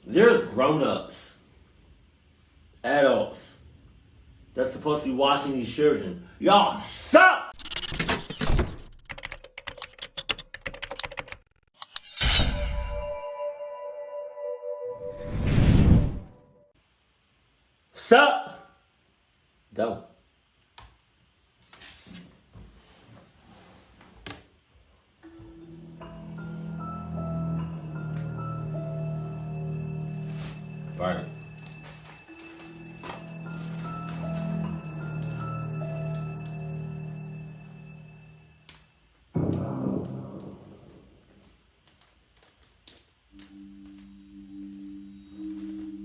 There's grown-ups, adults, that's supposed to be watching these children. Y'all suck! Sup? Don't. Right.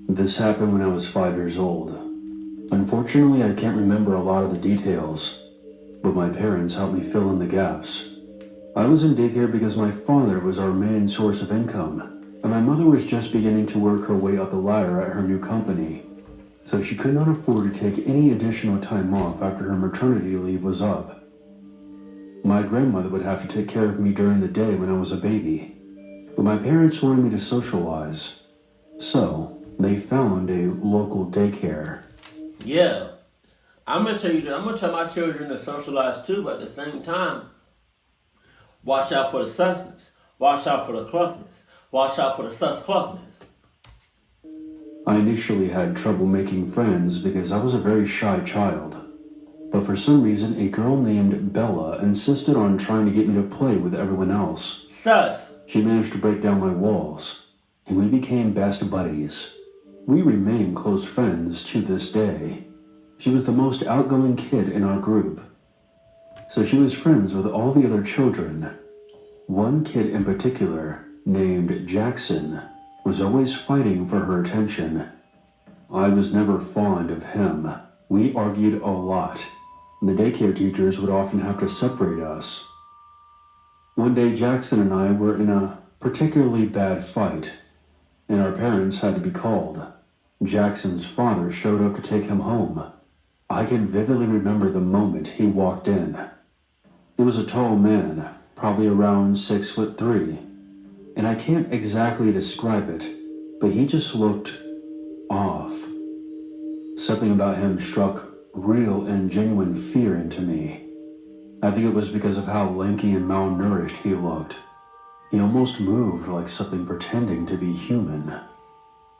This happened when I was 5 years old. Unfortunately, I can't remember a lot of the details, but my parents helped me fill in the gaps. I was in daycare because my father was our main source of income, and my mother was just beginning to work her way up the ladder at her new company, so she could not afford to take any additional time off after her maternity leave was up. My grandmother would have to take care of me during the day when I was a baby, but my parents wanted me to socialize, so they found a local daycare. Yeah. I'm gonna tell my children to socialize too, but at the same time, watch out for the susness. Watch out for the cluckness. Watch out for the sus cluckness. I initially had trouble making friends because I was a very shy child. But for some reason, a girl named Bella insisted on trying to get me to play with everyone else. Sus. She managed to break down my walls, and we became best buddies. We remain close friends to this day. She was the most outgoing kid in our group, so she was friends with all the other children. One kid in particular, named Jackson, was always fighting for her attention. I was never fond of him. We argued a lot. The daycare teachers would often have to separate us. One day, Jackson and I were in a particularly bad fight, and our parents had to be called. Jackson's father showed up to take him home. I can vividly remember the moment he walked in. He was a tall man, probably around 6'3", and I can't exactly describe it, but he just looked off. Something about him struck real and genuine fear into me. I think it was because of how lanky and malnourished he looked. He almost moved like something pretending to be human.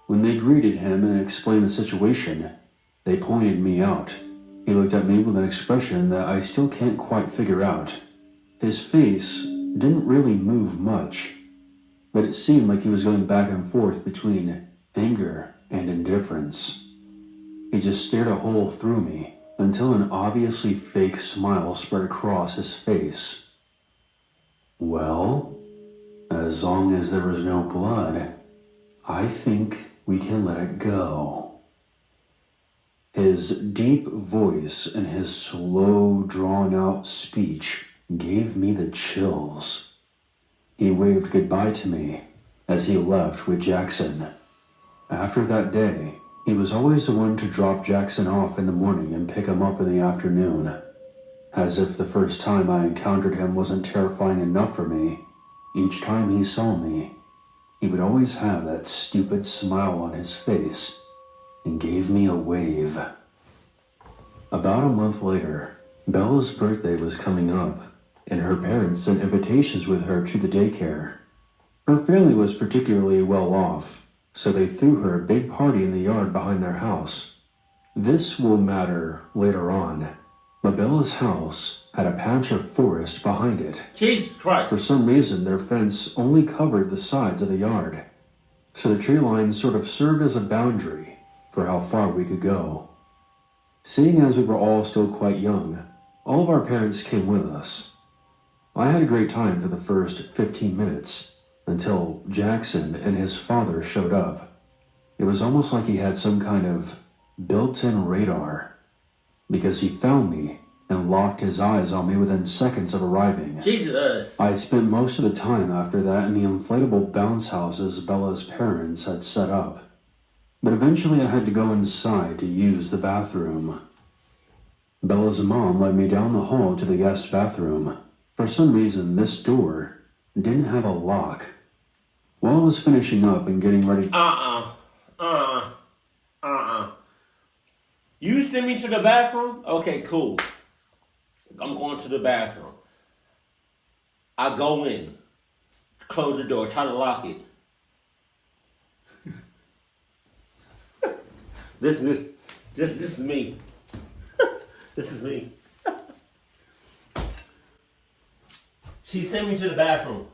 When they greeted him and explained the situation, they pointed me out. He looked at me with an expression that I still can't quite figure out. His face didn't really move much, but it seemed like he was going back and forth between anger and indifference. He just stared a hole through me until an obviously fake smile spread across his face. Well, as long as there was no blood, I think we can let it go. His deep voice and his slow, drawn-out speech gave me the chills. He waved goodbye to me as he left with Jackson. After that day, he was always the one to drop Jackson off in the morning and pick him up in the afternoon. As if the first time I encountered him wasn't terrifying enough for me, each time he saw me, he would always have that stupid smile on his face and gave me a wave. About a month later, Bella's birthday was coming up, and her parents sent invitations with her to the daycare. Her family was particularly well off, so they threw her a big party in the yard behind their house. This will matter later on, but Bella's house had a patch of forest behind it. Jesus Christ. For some reason, their fence only covered the sides of the yard, so the tree line sort of served as a boundary for how far we could go. Seeing as we were all still quite young, all of our parents came with us. I had a great time for the first 15 minutes until Jackson and his father showed up. It was almost like he had some kind of built-in radar, because he found me and locked his eyes on me within seconds of arriving. Jesus! I spent most of the time after that in the inflatable bounce houses Bella's parents had set up. But eventually I had to go inside to use the bathroom. Bella's mom led me down the hall to the guest bathroom. For some reason, this door didn't have a lock. While I was finishing up and getting ready... You send me to the bathroom? Okay, cool. I'm going to the bathroom. I go in, close the door, try to lock it. This is me. This is me. She sent me to the bathroom.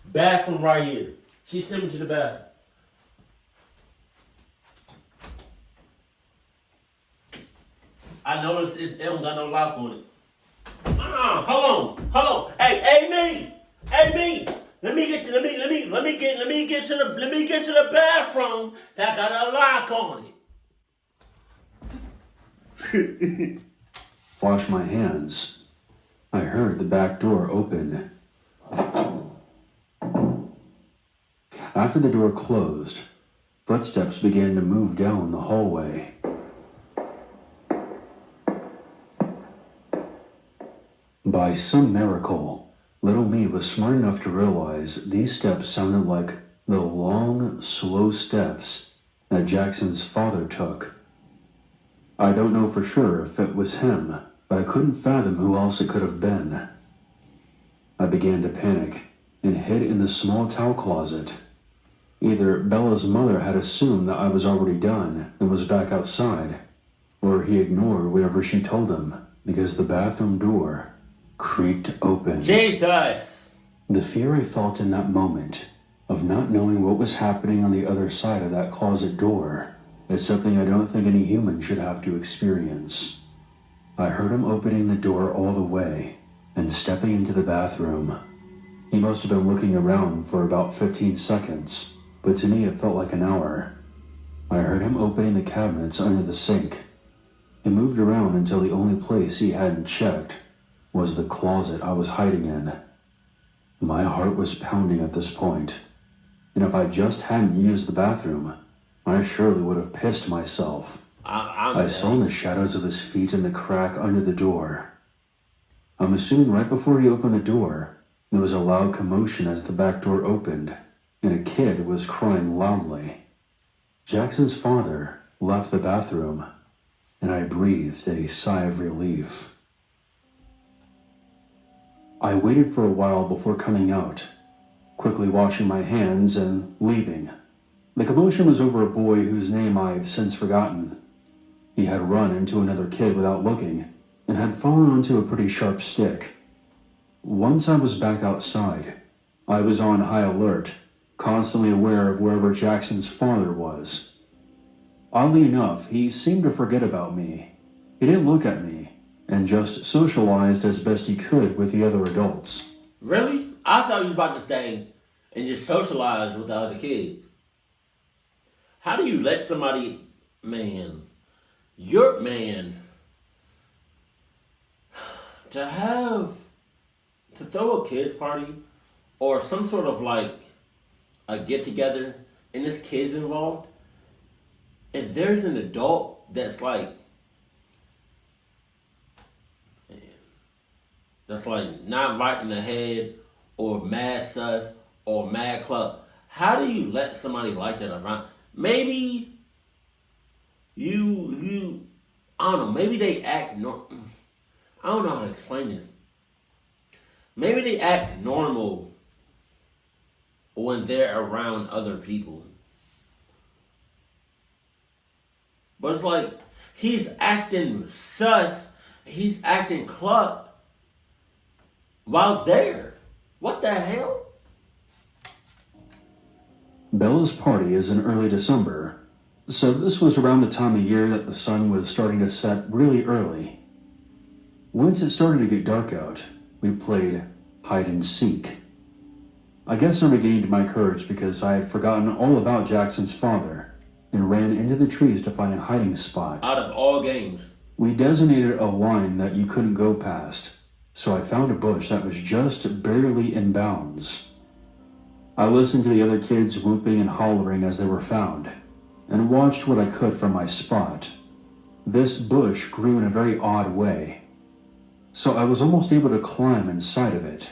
Bathroom right here. She sent me to the bathroom. I noticed it don't got no lock on it. Hold on. Hey, me. Let me get to the bathroom that got a lock on it. Wash my hands. I heard the back door open. After the door closed, footsteps began to move down the hallway. By some miracle, little me was smart enough to realize these steps sounded like the long, slow steps that Jackson's father took. I don't know for sure if it was him, but I couldn't fathom who else it could have been. I began to panic and hid in the small towel closet. Either Bella's mother had assumed that I was already done and was back outside, or he ignored whatever she told him because the bathroom door creaked open. Jesus! The fear I felt in that moment of not knowing what was happening on the other side of that closet door is something I don't think any human should have to experience. I heard him opening the door all the way and stepping into the bathroom. He must have been looking around for about 15 seconds, but to me it felt like an hour. I heard him opening the cabinets under the sink. He moved around until the only place he hadn't checked was the closet I was hiding in. My heart was pounding at this point, and if I just hadn't used the bathroom, I surely would have pissed myself. I saw in the shadows of his feet in the crack under the door. I'm assuming right before he opened the door, there was a loud commotion as the back door opened, and a kid was crying loudly. Jackson's father left the bathroom, and I breathed a sigh of relief. I waited for a while before coming out, quickly washing my hands and leaving. The commotion was over a boy whose name I've since forgotten. He had run into another kid without looking and had fallen onto a pretty sharp stick. Once I was back outside, I was on high alert, constantly aware of wherever Jackson's father was. Oddly enough, he seemed to forget about me. He didn't look at me, and just socialized as best he could with the other adults. Really? I thought you was about to say, and just socialize with the other kids. How do you let somebody, your man, to throw a kids party or some sort of like a get together and there's kids involved, and there's an adult that's like not right in the head or mad sus or mad club. How do you let somebody like that around? Maybe I don't know, maybe they act, I don't know how to explain this. Maybe they act normal when they're around other people. But it's like, he's acting sus, he's acting club while there. What the hell? Bella's party is in early December, so this was around the time of year that the sun was starting to set really early. Once it started to get dark out, we played hide and seek. I guess I regained my courage because I had forgotten all about Jackson's father and ran into the trees to find a hiding spot. Out of all games. We designated a line that you couldn't go past, so I found a bush that was just barely in bounds. I listened to the other kids whooping and hollering as they were found, and watched what I could from my spot. This bush grew in a very odd way, so I was almost able to climb inside of it.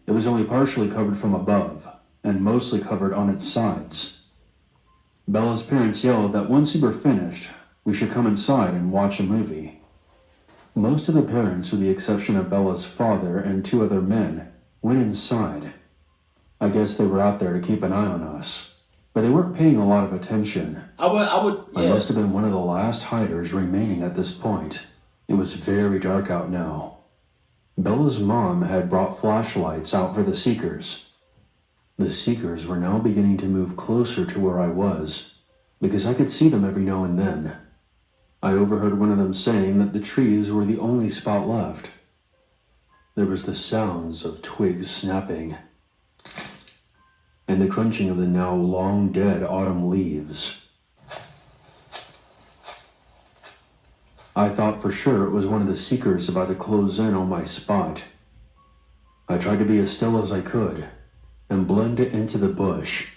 It was only partially covered from above, and mostly covered on its sides. Bella's parents yelled that once we were finished, we should come inside and watch a movie. Most of the parents, with the exception of Bella's father and 2 other men, went inside. I guess they were out there to keep an eye on us, but they weren't paying a lot of attention. I must have been one of the last hiders remaining at this point. It was very dark out now. Bella's mom had brought flashlights out for the seekers. The seekers were now beginning to move closer to where I was, because I could see them every now and then. I overheard one of them saying that the trees were the only spot left. There was the sounds of twigs snapping, and the crunching of the now long dead autumn leaves. I thought for sure it was one of the seekers about to close in on my spot. I tried to be as still as I could and blend it into the bush.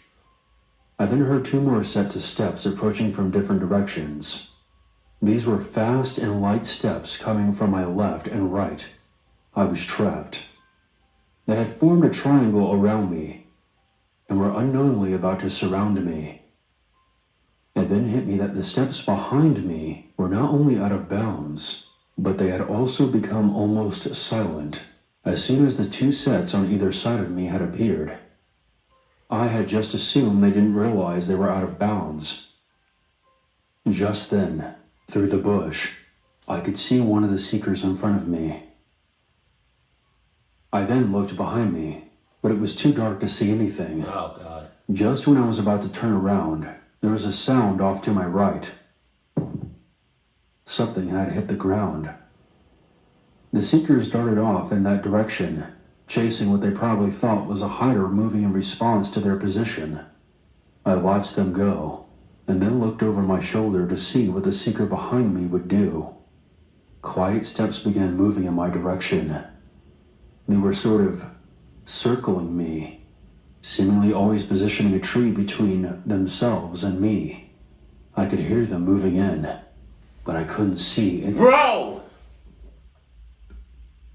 I then heard 2 more sets of steps approaching from different directions. These were fast and light steps coming from my left and right. I was trapped. They had formed a triangle around me and were unknowingly about to surround me. It then hit me that the steps behind me were not only out of bounds, but they had also become almost silent as soon as the 2 sets on either side of me had appeared. I had just assumed they didn't realize they were out of bounds. Just then, through the bush, I could see one of the seekers in front of me. I then looked behind me, but it was too dark to see anything. Oh, God. Just when I was about to turn around, there was a sound off to my right. Something had hit the ground. The seekers darted off in that direction, chasing what they probably thought was a hider moving in response to their position. I watched them go, and then looked over my shoulder to see what the seeker behind me would do. Quiet steps began moving in my direction. They were sort of circling me, seemingly always positioning a tree between themselves and me. I could hear them moving in, but I couldn't see it. Bro!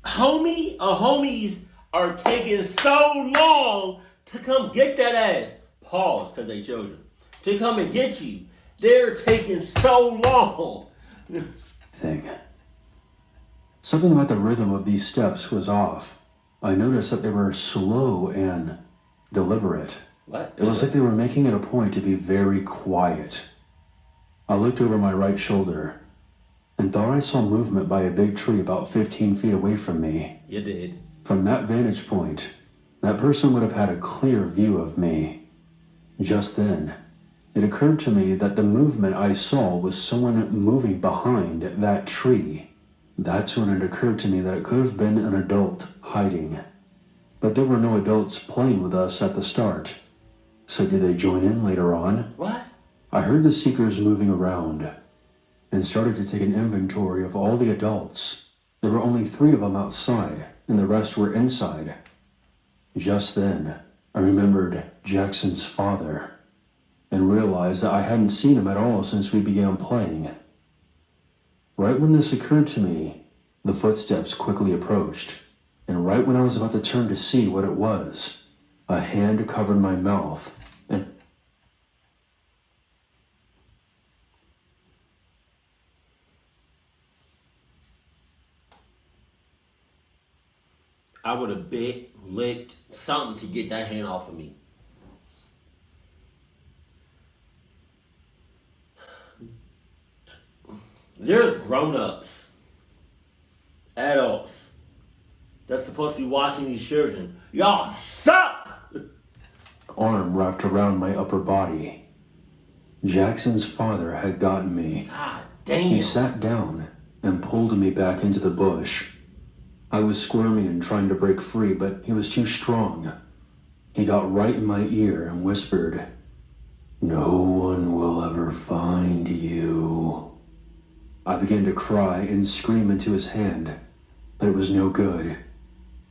Homies are taking so long to come get that ass. Pause, because they children. To come and get you. They're taking so long. Something about the rhythm of these steps was off. I noticed that they were slow and deliberate. What? It was like they were making it a point to be very quiet. I looked over my right shoulder and thought I saw movement by a big tree about 15 feet away from me. You did. From that vantage point, that person would have had a clear view of me. Just then, it occurred to me that the movement I saw was someone moving behind that tree. That's when it occurred to me that it could have been an adult hiding. But there were no adults playing with us at the start. So did they join in later on? What? I heard the seekers moving around and started to take an inventory of all the adults. There were only 3 of them outside, and the rest were inside. Just then, I remembered Jackson's father and realized that I hadn't seen him at all since we began playing. Right when this occurred to me, the footsteps quickly approached, and right when I was about to turn to see what it was, a hand covered my mouth and I would have bit, licked, something to get that hand off of me. There's grown-ups, adults, that's supposed to be watching these children. Y'all suck! arm wrapped around my upper body. Jackson's father had gotten me. God damn. He sat down and pulled me back into the bush. I was squirming and trying to break free, but he was too strong. He got right in my ear and whispered, "No one will ever find you." I began to cry and scream into his hand, but it was no good.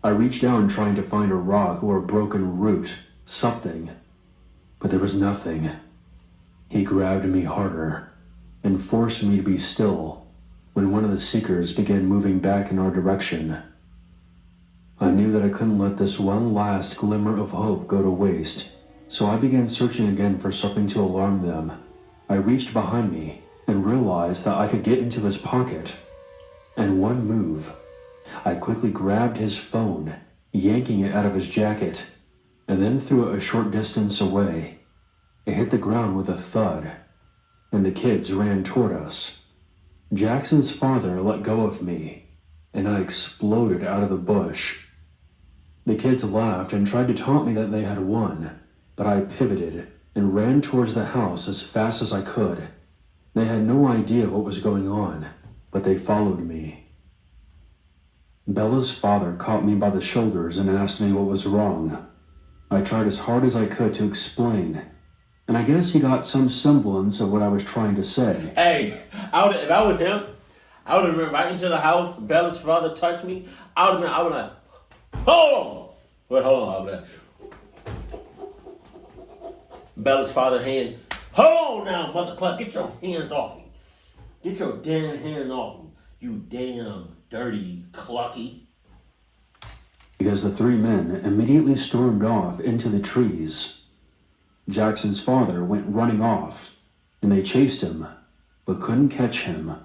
I reached down trying to find a rock or a broken root, something, but there was nothing. He grabbed me harder and forced me to be still when one of the seekers began moving back in our direction. I knew that I couldn't let this one last glimmer of hope go to waste, So I began searching again for something to alarm them. I reached behind me and realized that I could get into his pocket. And one move, I quickly grabbed his phone, yanking it out of his jacket, and then threw it a short distance away. It hit the ground with a thud, and the kids ran toward us. Jackson's father let go of me, and I exploded out of the bush. The kids laughed and tried to taunt me that they had won, but I pivoted and ran towards the house as fast as I could. They had no idea what was going on, but they followed me. Bella's father caught me by the shoulders and asked me what was wrong. I tried as hard as I could to explain, and I guess he got some semblance of what I was trying to say. Hey, if I was him, I would have run right into the house. Bella's father touched me. I would have like, hold on. Wait, hold on. I would have Bella's father hand. Hold on now, Mother Cluck. Get your hands off me. Get your damn hands off me. You damn dirty clucky. Because the three men immediately stormed off into the trees. Jackson's father went running off, and they chased him, but couldn't catch him.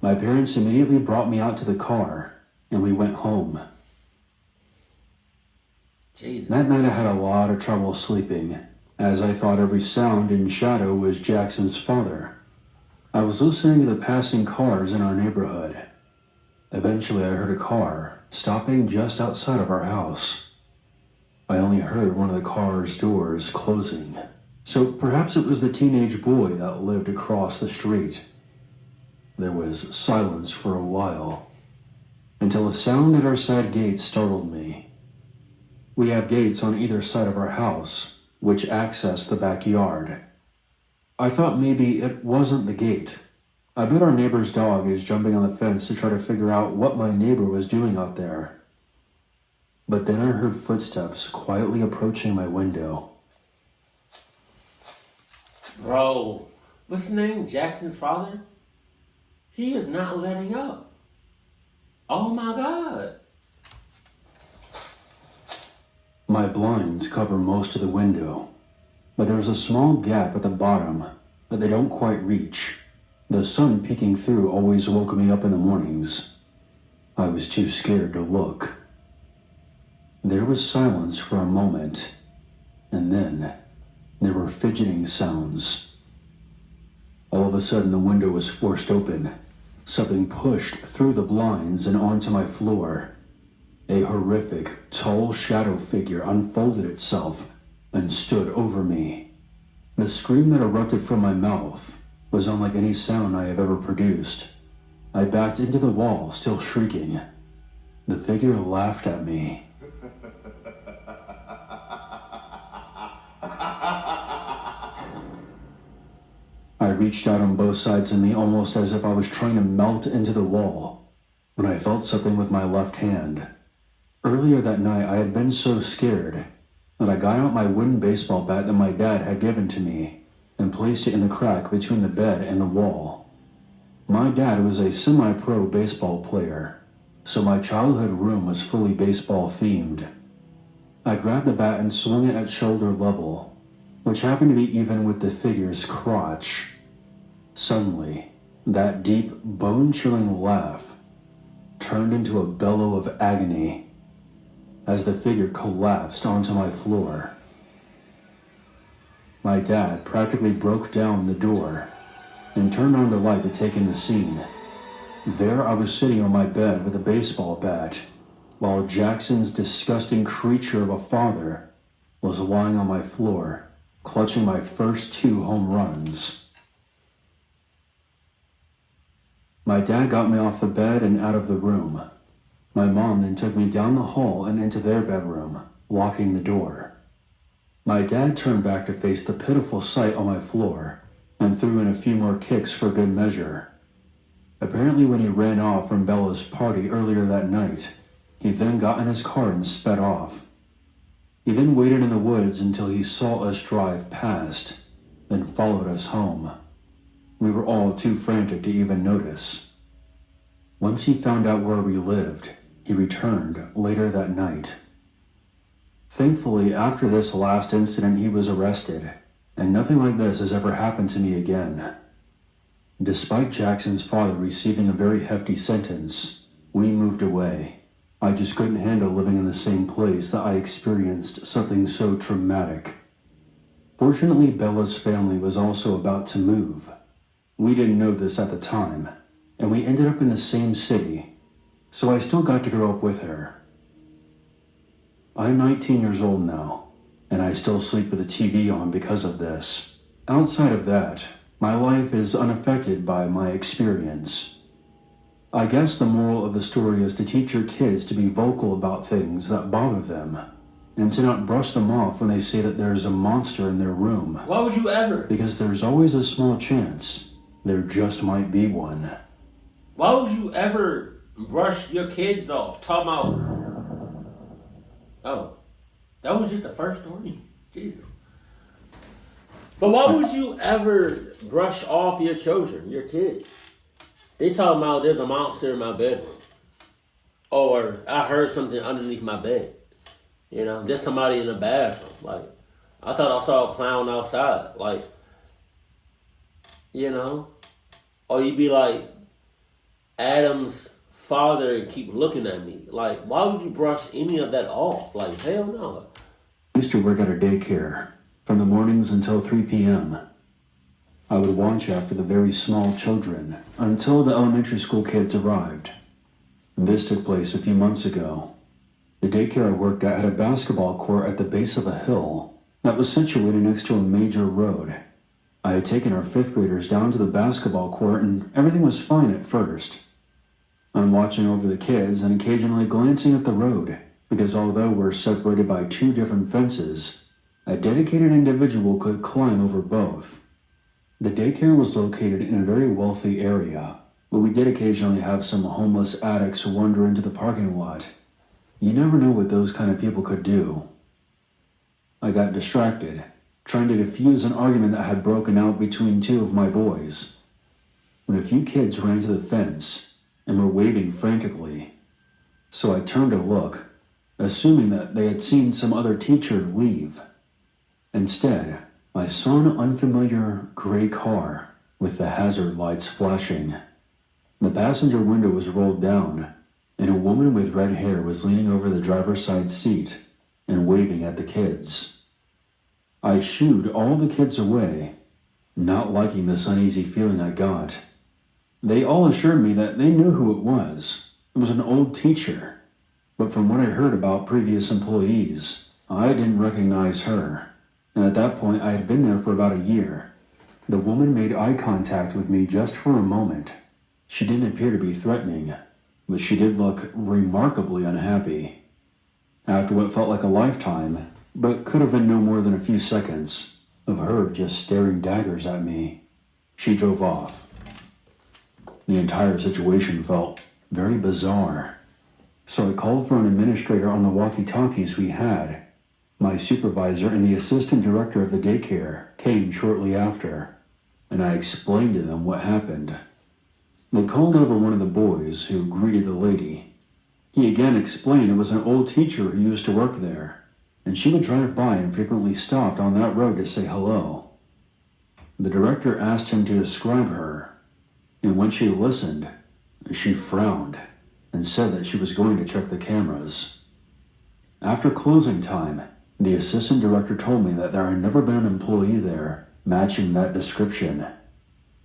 My parents immediately brought me out to the car, and we went home. Jesus. That night I had a lot of trouble sleeping, as I thought every sound and shadow was Jackson's father. I was listening to the passing cars in our neighborhood. Eventually I heard a car stopping just outside of our house. I only heard one of the car's doors closing, so perhaps it was the teenage boy that lived across the street. There was silence for a while, until a sound at our side gate startled me. We have gates on either side of our house, which access the backyard. I thought maybe it wasn't the gate. I bet our neighbor's dog is jumping on the fence to try to figure out what my neighbor was doing out there. But then I heard footsteps quietly approaching my window. Bro, what's his name? Jackson's father? He is not letting up. Oh my God. My blinds cover most of the window, but there's a small gap at the bottom that they don't quite reach. The sun peeking through always woke me up in the mornings. I was too scared to look. There was silence for a moment, and then there were fidgeting sounds. All of a sudden the window was forced open. Something pushed through the blinds and onto my floor. A horrific, tall shadow figure unfolded itself and stood over me. The scream that erupted from my mouth was unlike any sound I have ever produced. I backed into the wall, still shrieking. The figure laughed at me. I reached out on both sides of me almost as if I was trying to melt into the wall, when I felt something with my left hand. Earlier that night I had been so scared that I got out my wooden baseball bat that my dad had given to me and placed it in the crack between the bed and the wall. My dad was a semi-pro baseball player, so my childhood room was fully baseball themed. I grabbed the bat and swung it at shoulder level, which happened to be even with the figure's crotch. Suddenly, that deep, bone-chilling laugh turned into a bellow of agony as the figure collapsed onto my floor. My dad practically broke down the door and turned on the light to take in the scene. There I was sitting on my bed with a baseball bat, while Jackson's disgusting creature of a father was lying on my floor, clutching my first 2 home runs. My dad got me off the bed and out of the room. My mom then took me down the hall and into their bedroom, locking the door. My dad turned back to face the pitiful sight on my floor and threw in a few more kicks for good measure. Apparently when he ran off from Bella's party earlier that night, he then got in his car and sped off. He then waited in the woods until he saw us drive past, then followed us home. We were all too frantic to even notice. Once he found out where we lived, he returned later that night. Thankfully, after this last incident, he was arrested, and nothing like this has ever happened to me again. Despite Jackson's father receiving a very hefty sentence, we moved away. I just couldn't handle living in the same place that I experienced something so traumatic. Fortunately, Bella's family was also about to move. We didn't know this at the time, and we ended up in the same city, so I still got to grow up with her. I'm 19 years old now, and I still sleep with the TV on because of this. Outside of that, my life is unaffected by my experience. I guess the moral of the story is to teach your kids to be vocal about things that bother them, and to not brush them off when they say that there's a monster in their room. Why would you ever? Because there's always a small chance there just might be one. Why would you ever brush your kids off? Talking about... Oh, that was just the first story. Jesus. But why would you ever brush off your children, your kids? They talking about there's a monster in my bedroom. Or I heard something underneath my bed. You know, there's somebody in the bathroom. Like, I thought I saw a clown outside. Like, you know? Or you'd be like, Adam's father and keep looking at me. Like, why would you brush any of that off? Like, hell no. I used to work at a daycare from the mornings until 3 p.m. I would watch after the very small children until the elementary school kids arrived. This took place a few months ago. The daycare I worked at had a basketball court at the base of a hill that was situated next to a major road. I had taken our 5th graders down to the basketball court and everything was fine at first. I'm watching over the kids and occasionally glancing at the road because although we're separated by 2 different fences, a dedicated individual could climb over both. The daycare was located in a very wealthy area, but we did occasionally have some homeless addicts wander into the parking lot. You never know what those kind of people could do. I got distracted, trying to defuse an argument that had broken out between 2 of my boys, when a few kids ran to the fence and were waving frantically. So I turned to look, assuming that they had seen some other teacher leave. Instead, I saw an unfamiliar gray car with the hazard lights flashing. The passenger window was rolled down, and a woman with red hair was leaning over the driver's side seat and waving at the kids. I shooed all the kids away, not liking this uneasy feeling I got. They all assured me that they knew who it was. It was an old teacher, but from what I heard about previous employees, I didn't recognize her, and at that point I had been there for about a year. The woman made eye contact with me just for a moment. She didn't appear to be threatening, but she did look remarkably unhappy. After what felt like a lifetime, but could have been no more than a few seconds, of her just staring daggers at me, she drove off. The entire situation felt very bizarre, so I called for an administrator on the walkie-talkies we had. My supervisor and the assistant director of the daycare came shortly after, and I explained to them what happened. They called over one of the boys who greeted the lady. He again explained it was an old teacher who used to work there, and she would drive by and frequently stopped on that road to say hello. The director asked him to describe her, and when she listened, she frowned and said that she was going to check the cameras. After closing time, the assistant director told me that there had never been an employee there matching that description,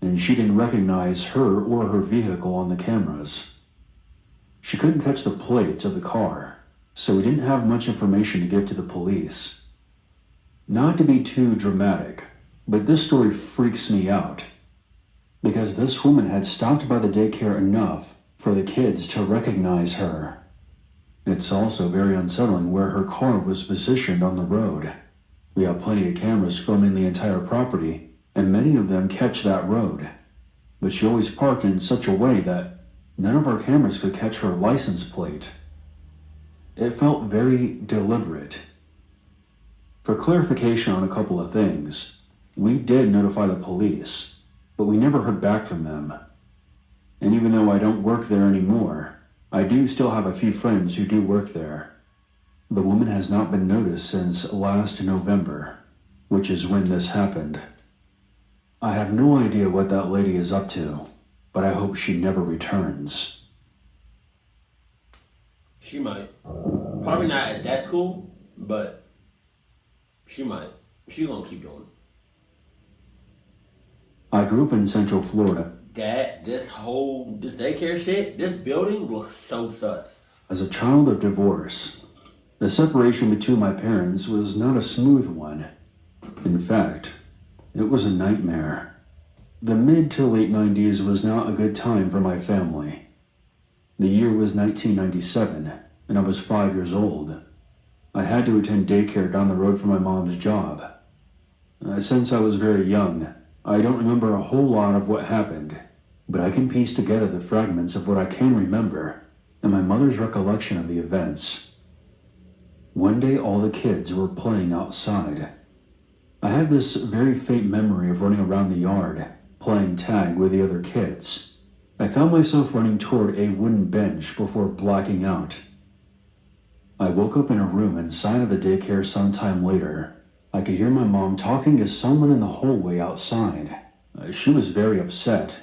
and she didn't recognize her or her vehicle on the cameras. She couldn't catch the plates of the car, so we didn't have much information to give to the police. Not to be too dramatic, but this story freaks me out, because this woman had stopped by the daycare enough for the kids to recognize her. It's also very unsettling where her car was positioned on the road. We have plenty of cameras filming the entire property, and many of them catch that road. But she always parked in such a way that none of our cameras could catch her license plate. It felt very deliberate. For clarification on a couple of things, we did notify the police, but we never heard back from them. And even though I don't work there anymore, I do still have a few friends who do work there. The woman has not been noticed since last November, which is when this happened. I have no idea what that lady is up to, but I hope she never returns. She might. Probably not at that school, but she might. She gonna keep doing it. I grew up in Central Florida. This daycare shit, this building looks so sus. As a child of divorce, the separation between my parents was not a smooth one. In fact, it was a nightmare. The mid to late 90s was not a good time for my family. The year was 1997, and I was 5 years old. I had to attend daycare down the road from my mom's job. Since I was very young, I don't remember a whole lot of what happened, but I can piece together the fragments of what I can remember and my mother's recollection of the events. One day all the kids were playing outside. I had this very faint memory of running around the yard, playing tag with the other kids. I found myself running toward a wooden bench before blacking out. I woke up in a room inside of the daycare sometime later. I could hear my mom talking to someone in the hallway outside. She was very upset,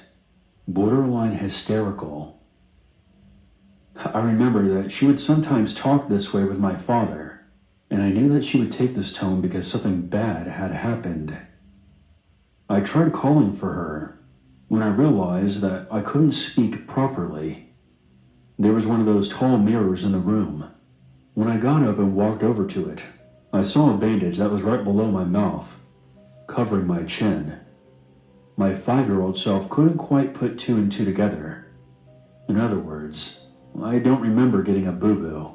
borderline hysterical. I remember that she would sometimes talk this way with my father, and I knew that she would take this tone because something bad had happened. I tried calling for her when I realized that I couldn't speak properly. There was one of those tall mirrors in the room. When I got up and walked over to it, I saw a bandage that was right below my mouth, covering my chin. My 5-year-old self couldn't quite put 2 and 2 together. In other words, I don't remember getting a boo-boo.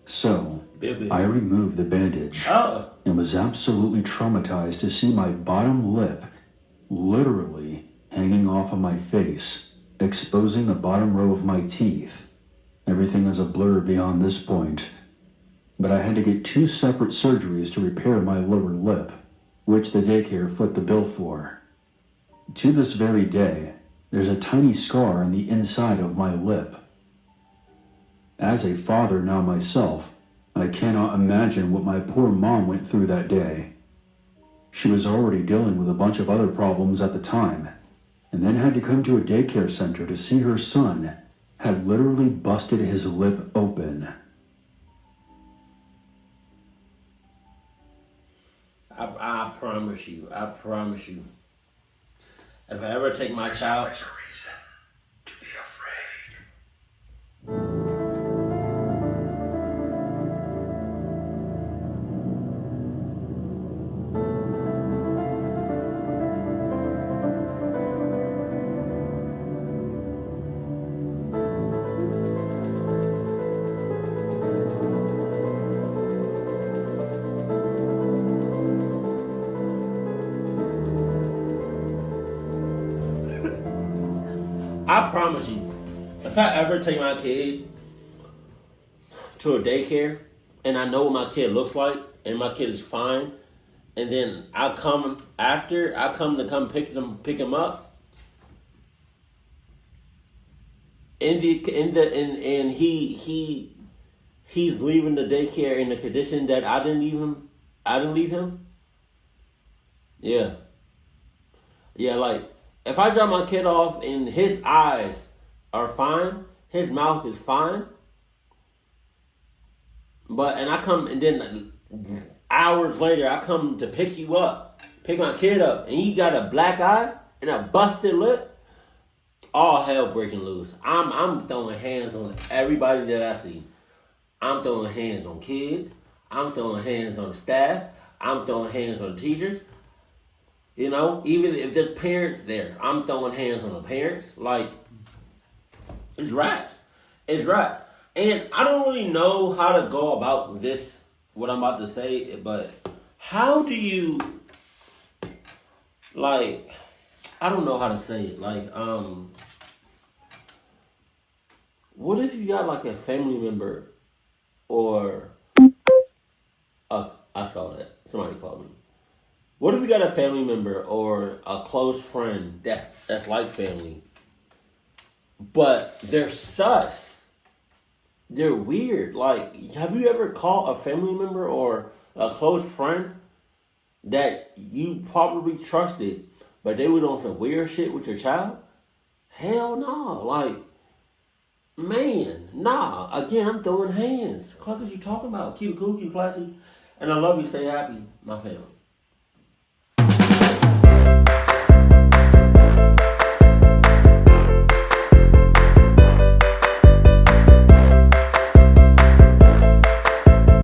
So, I removed the bandage and was absolutely traumatized to see my bottom lip literally hanging off of my face, exposing the bottom row of my teeth. Everything is a blur beyond this point. But I had to get 2 separate surgeries to repair my lower lip, which the daycare foot the bill for. To this very day, there's a tiny scar on the inside of my lip. As a father now myself, I cannot imagine what my poor mom went through that day. She was already dealing with a bunch of other problems at the time, and then had to come to a daycare center to see her son had literally busted his lip open. I promise you. If I ever take my child, To be afraid. I promise you, if I ever take my kid to a daycare and I know what my kid looks like and my kid is fine, and then I come to pick him up, and he's leaving the daycare in the condition that I didn't leave him. Yeah, like. If I drop my kid off and his eyes are fine, his mouth is fine, and I come and then hours later I come to pick my kid up, and he got a black eye and a busted lip, all hell breaking loose. I'm throwing hands on everybody that I see. I'm throwing hands on kids. I'm throwing hands on the staff. I'm throwing hands on the teachers. You know, even if there's parents there, I'm throwing hands on the parents. Like, it's rats. It's rats. And I don't really know how to go about this, what I'm about to say, but how do you, like, I don't know how to say it. Like, what if you got, like, a family member or, I saw that. Somebody called me. What if you got a family member or a close friend that's like family, but they're sus? they're weird. Like, have you ever caught a family member or a close friend that you probably trusted, but they was on some weird shit with your child? Hell no. Like, man, nah. Again, I'm throwing hands. What is you talking about? Keep it cool, keep it classy. And I love you. Stay happy, my family.